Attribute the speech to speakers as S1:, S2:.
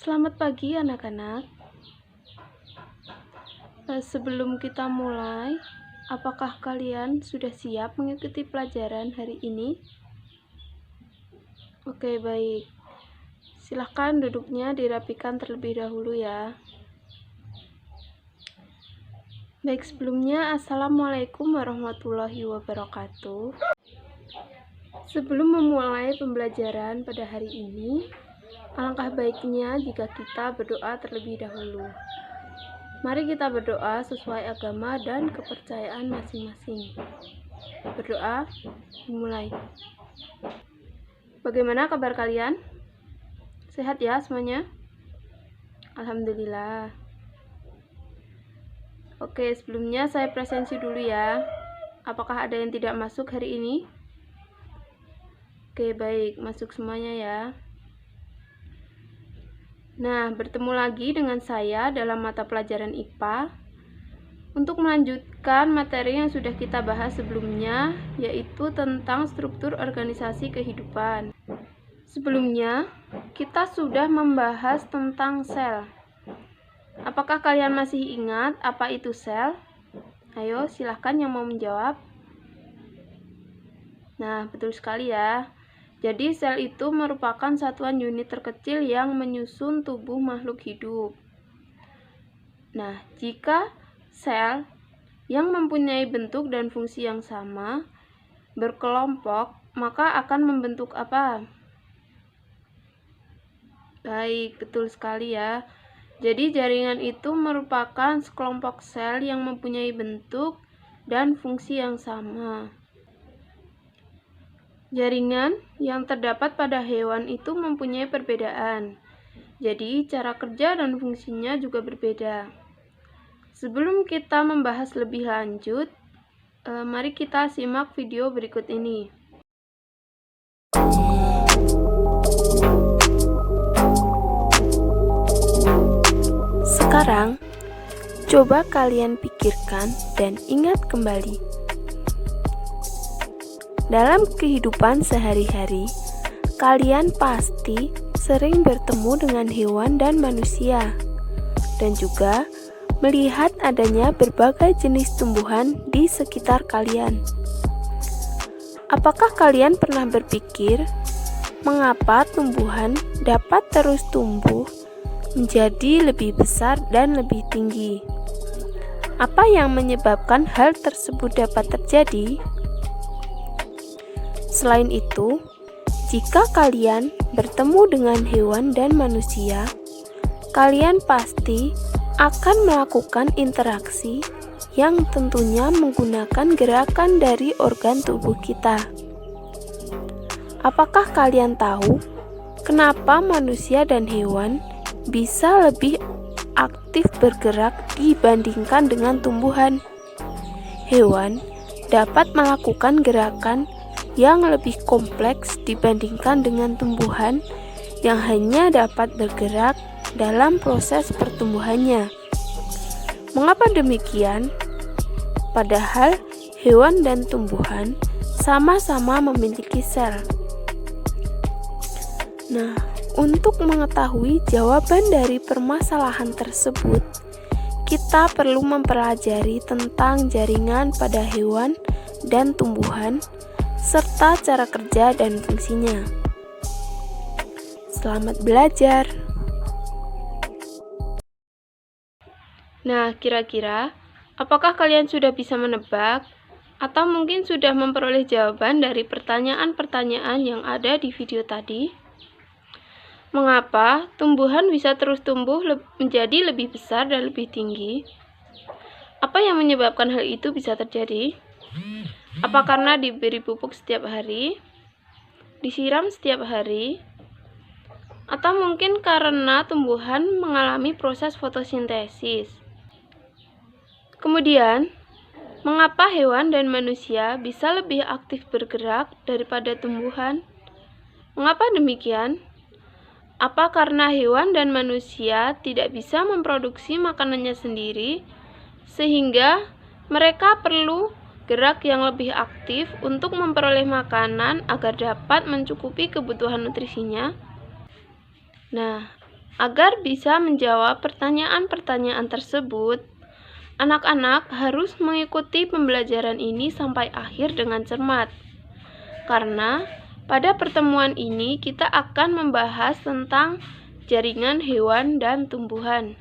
S1: Selamat pagi anak-anak. Sebelum kita mulai, apakah kalian sudah siap mengikuti pelajaran hari ini? Oke, baik. Silahkan duduknya dirapikan terlebih dahulu ya. Baik, sebelumnya Assalamualaikum warahmatullahi wabarakatuh. Sebelum memulai pembelajaran pada hari ini, alangkah baiknya jika kita berdoa terlebih dahulu. Mari kita berdoa sesuai agama dan kepercayaan masing-masing. Berdoa dimulai. Bagaimana kabar kalian? Sehat ya semuanya? Alhamdulillah. Oke, sebelumnya saya presensi dulu ya. Apakah ada yang tidak masuk hari ini? Oke, baik, masuk semuanya ya. Nah, bertemu lagi dengan saya dalam mata pelajaran IPA untuk melanjutkan materi yang sudah kita bahas sebelumnya, yaitu tentang struktur organisasi kehidupan. Sebelumnya, kita sudah membahas tentang sel. Apakah kalian masih ingat apa itu sel? Ayo, silahkan yang mau menjawab. Nah, betul sekali ya. Jadi, sel itu merupakan satuan unit terkecil yang menyusun tubuh makhluk hidup. Nah, jika sel yang mempunyai bentuk dan fungsi yang sama berkelompok, maka akan membentuk apa? Baik, betul sekali ya. Jadi, jaringan itu merupakan sekelompok sel yang mempunyai bentuk dan fungsi yang sama. Jaringan yang terdapat pada hewan itu mempunyai perbedaan. Jadi, cara kerja dan fungsinya juga berbeda. Sebelum kita membahas lebih lanjut, mari kita simak video berikut ini. Sekarang, coba kalian pikirkan dan ingat kembali. Dalam kehidupan sehari-hari, kalian pasti sering bertemu dengan hewan dan manusia, dan juga melihat adanya berbagai jenis tumbuhan di sekitar kalian. Apakah kalian pernah berpikir mengapa tumbuhan dapat terus tumbuh menjadi lebih besar dan lebih tinggi? Apa yang menyebabkan hal tersebut dapat terjadi? Selain itu, jika kalian bertemu dengan hewan dan manusia, kalian pasti akan melakukan interaksi yang tentunya menggunakan gerakan dari organ tubuh kita. Apakah kalian tahu kenapa manusia dan hewan bisa lebih aktif bergerak dibandingkan dengan tumbuhan? Hewan dapat melakukan gerakan yang lebih kompleks dibandingkan dengan tumbuhan yang hanya dapat bergerak dalam proses pertumbuhannya. Mengapa demikian? Padahal hewan dan tumbuhan sama-sama memiliki sel. Nah, untuk mengetahui jawaban dari permasalahan tersebut, kita perlu mempelajari tentang jaringan pada hewan dan tumbuhan serta cara kerja dan fungsinya. Selamat belajar. Nah, kira-kira apakah kalian sudah bisa menebak atau mungkin sudah memperoleh jawaban dari pertanyaan-pertanyaan yang ada di video tadi? Mengapa tumbuhan bisa terus tumbuh menjadi lebih besar dan lebih tinggi? Apa yang menyebabkan hal itu bisa terjadi? Apa karena diberi pupuk setiap hari, disiram setiap hari, atau mungkin karena tumbuhan mengalami proses fotosintesis? Kemudian, mengapa hewan dan manusia bisa lebih aktif bergerak daripada tumbuhan? Mengapa demikian? Apa karena hewan dan manusia tidak bisa memproduksi makanannya sendiri, sehingga mereka perlu gerak yang lebih aktif untuk memperoleh makanan agar dapat mencukupi kebutuhan nutrisinya? Nah, Agar bisa menjawab pertanyaan-pertanyaan tersebut, anak-anak harus mengikuti pembelajaran ini sampai akhir dengan cermat. Karena pada pertemuan ini kita akan membahas tentang jaringan hewan dan tumbuhan.